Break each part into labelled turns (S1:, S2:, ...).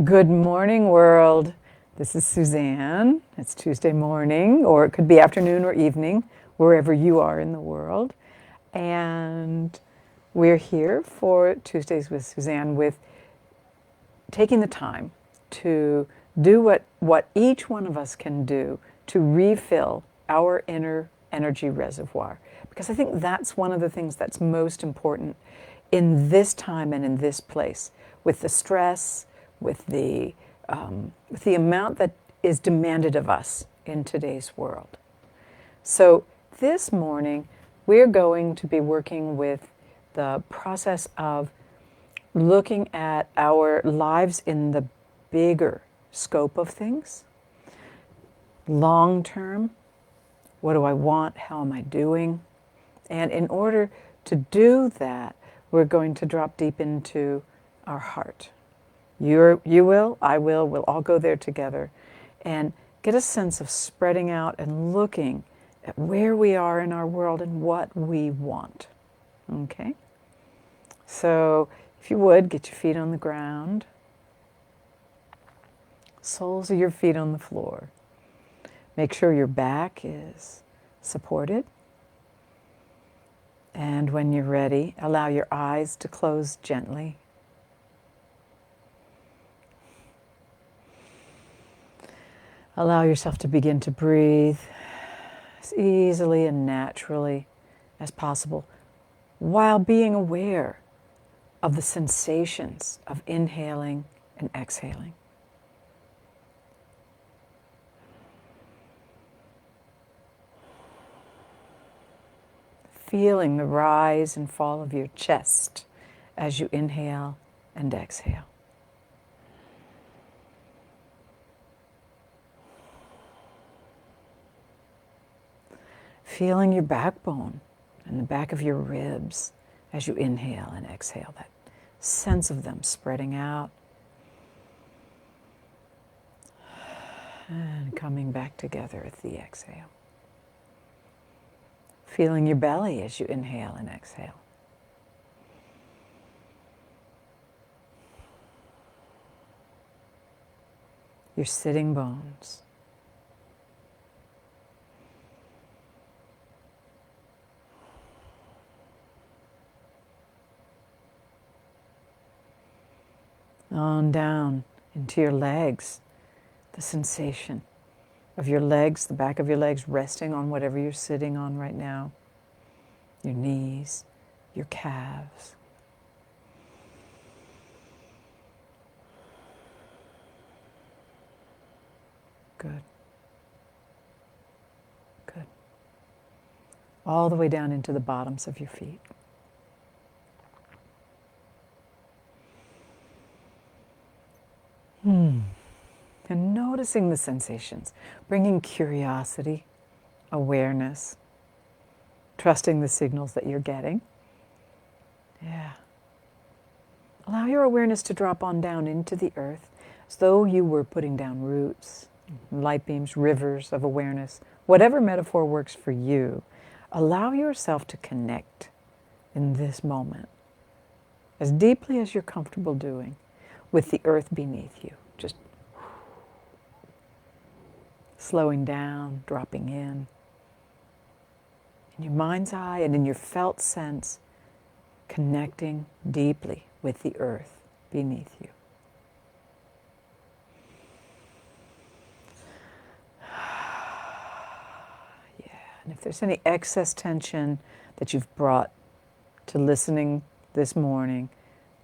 S1: Good morning, world. This is Suzanne. It's Tuesday morning, or it could be afternoon or evening, wherever you are in the world. And we're here for Tuesdays with Suzanne, with taking the time to do what each one of us can do to refill our inner energy reservoir. Because I think that's one of the things that's most important in this time and in this place, with the stress, with the amount that is demanded of us in today's world. So this morning, we're going to be working with the process of looking at our lives in the bigger scope of things. Long term, what do I want? How am I doing? And in order to do that, we're going to drop deep into our heart. You will, I will, we'll all go there together and get a sense of spreading out and looking at where we are in our world and what we want. Okay? So, if you would, get your feet on the ground, soles of your feet on the floor. Make sure your back is supported. And when you're ready, allow your eyes to close gently. Allow yourself to begin to breathe as easily and naturally as possible, while being aware of the sensations of inhaling and exhaling. Feeling the rise and fall of your chest as you inhale and exhale. Feeling your backbone and the back of your ribs as you inhale and exhale, that sense of them spreading out and coming back together at the exhale. Feeling your belly as you inhale and exhale. Your sitting bones. On down into your legs, the sensation of your legs, the back of your legs resting on whatever you're sitting on right now, your knees, your calves. Good. Good. All the way down into the bottoms of your feet. And noticing the sensations, bringing curiosity, awareness, trusting the signals that you're getting. Yeah. Allow your awareness to drop on down into the earth as though you were putting down roots, light beams, rivers of awareness, whatever metaphor works for you. Allow yourself to connect in this moment, as deeply as you're comfortable doing, with the earth beneath you. Just slowing down, dropping in your mind's eye and in your felt sense, connecting deeply with the earth beneath you. Yeah, and if there's any excess tension that you've brought to listening this morning,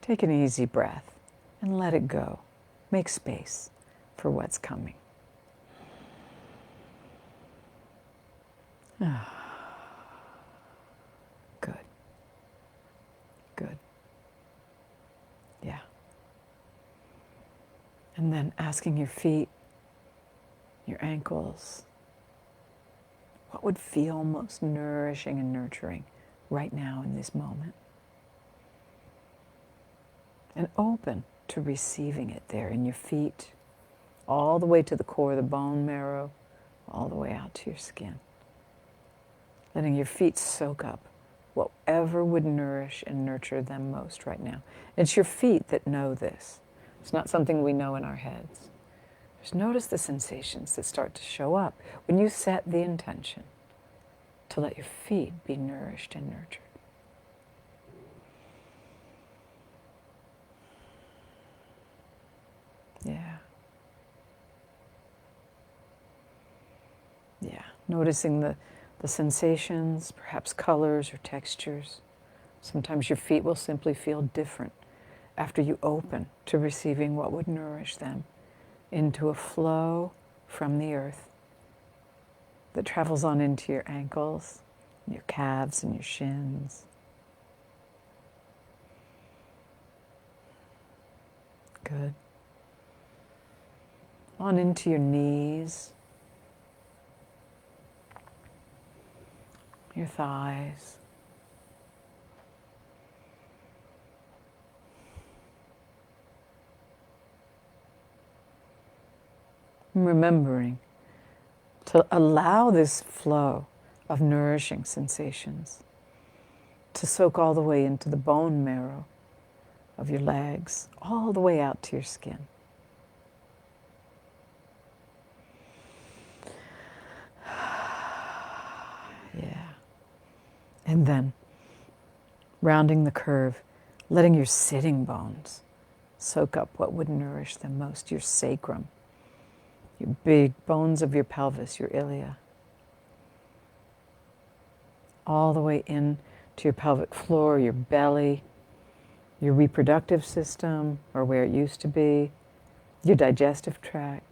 S1: take an easy breath and let it go. Make space for what's coming. Good. Good. Yeah. And then asking your feet, your ankles, what would feel most nourishing and nurturing right now in this moment? And open to receiving it there in your feet, all the way to the core of the bone marrow, all the way out to your skin. Letting your feet soak up whatever would nourish and nurture them most right now. It's your feet that know this. It's not something we know in our heads. Just notice the sensations that start to show up when you set the intention to let your feet be nourished and nurtured. Yeah. Yeah. Noticing the sensations, perhaps colors or textures. Sometimes your feet will simply feel different after you open to receiving what would nourish them into a flow from the earth that travels on into your ankles, your calves and your shins. Good. On into your knees, your thighs. Remembering to allow this flow of nourishing sensations to soak all the way into the bone marrow of your legs, all the way out to your skin. Yeah. And then, rounding the curve, letting your sitting bones soak up what would nourish them most, your sacrum, your big bones of your pelvis, your ilia, all the way in to your pelvic floor, your belly, your reproductive system, or where it used to be, your digestive tract.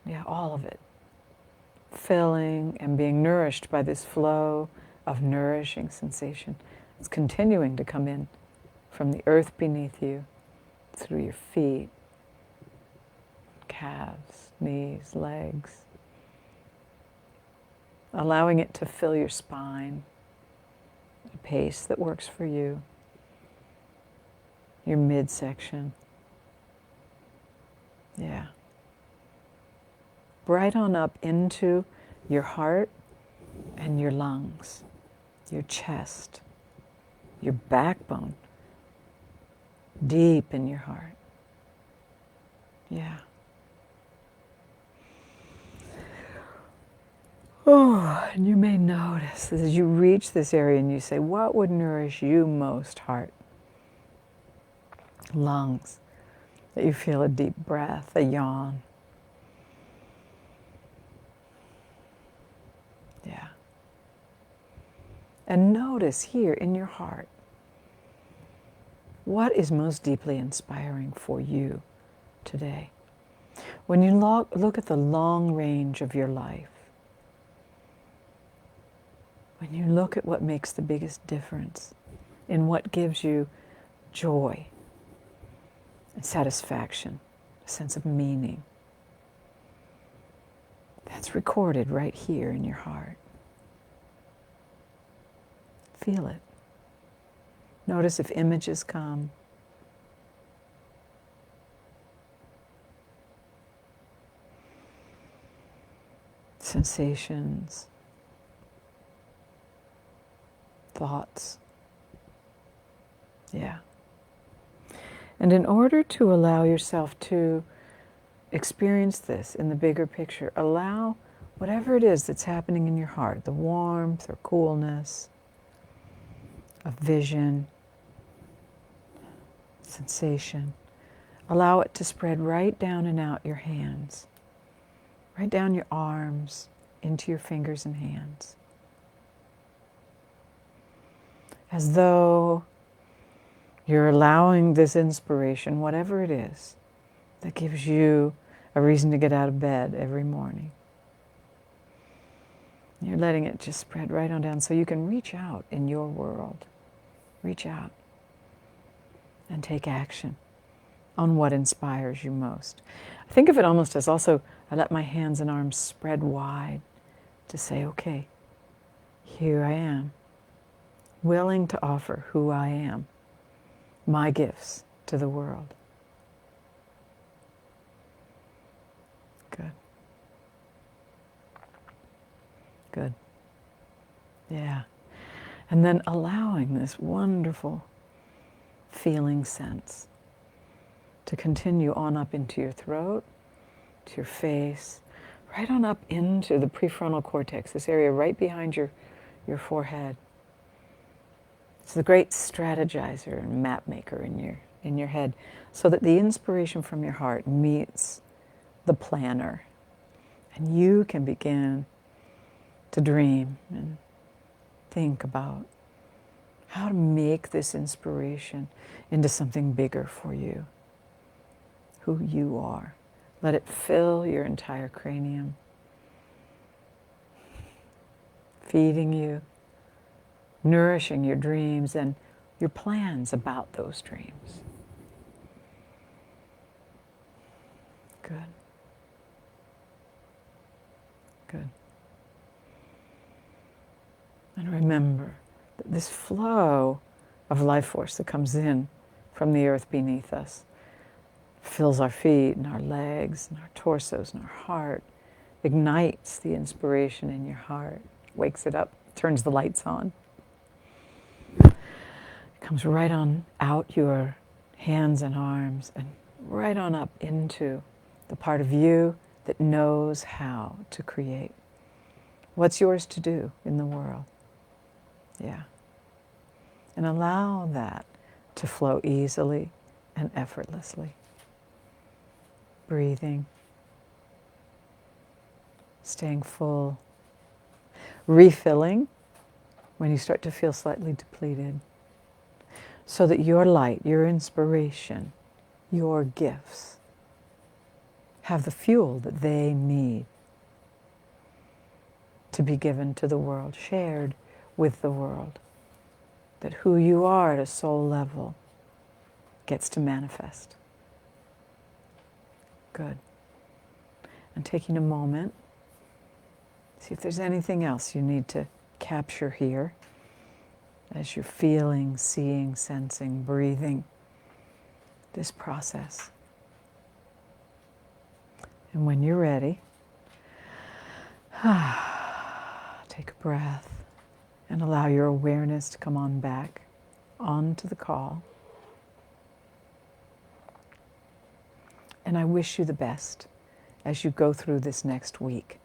S1: Yeah, all of it. Filling and being nourished by this flow of nourishing sensation. It's continuing to come in from the earth beneath you, through your feet, calves, knees, legs. Allowing it to fill your spine, a pace that works for you, your midsection. Yeah. Right on up into your heart and your lungs, your chest, your backbone, deep in your heart. Yeah. Oh, and you may notice as you reach this area and you say, what would nourish you most, heart? Lungs, that you feel a deep breath, a yawn. Yeah. And notice here in your heart, what is most deeply inspiring for you today? When you look at the long range of your life, when you look at what makes the biggest difference in what gives you joy and satisfaction, a sense of meaning, that's recorded right here in your heart. Feel it. Notice if images come. Sensations. Thoughts. Yeah. And in order to allow yourself to experience this in the bigger picture, allow whatever it is that's happening in your heart, the warmth or coolness of vision, sensation, allow it to spread right down and out your hands, right down your arms, into your fingers and hands. As though you're allowing this inspiration, whatever it is, that gives you a reason to get out of bed every morning. You're letting it just spread right on down so you can reach out in your world. Reach out and take action on what inspires you most. Think of it almost as also, I let my hands and arms spread wide to say, okay, here I am, willing to offer who I am, my gifts to the world. Good. Good. Yeah. And then allowing this wonderful feeling sense to continue on up into your throat, to your face, right on up into the prefrontal cortex, this area right behind your forehead. It's the great strategizer and map maker in your head, so that the inspiration from your heart meets the planner, and you can begin to dream and think about how to make this inspiration into something bigger for you, who you are. Let it fill your entire cranium, feeding you, nourishing your dreams and your plans about those dreams. Good. Good. And remember that this flow of life force that comes in from the earth beneath us fills our feet and our legs and our torsos and our heart, ignites the inspiration in your heart, wakes it up, turns the lights on. It comes right on out your hands and arms and right on up into the part of you that knows how to create. What's yours to do in the world? Yeah. And allow that to flow easily and effortlessly. Breathing, staying full, refilling when you start to feel slightly depleted, so that your light, your inspiration, your gifts have the fuel that they need to be given to the world, shared with the world, that who you are at a soul level gets to manifest. Good. And taking a moment, see if there's anything else you need to capture here as you're feeling, seeing, sensing, breathing this process. And when you're ready, take a breath and allow your awareness to come on back onto the call. And I wish you the best as you go through this next week,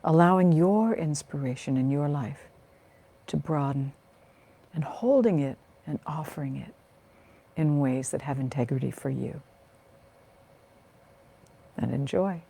S1: allowing your inspiration in your life to broaden and holding it and offering it in ways that have integrity for you. And enjoy.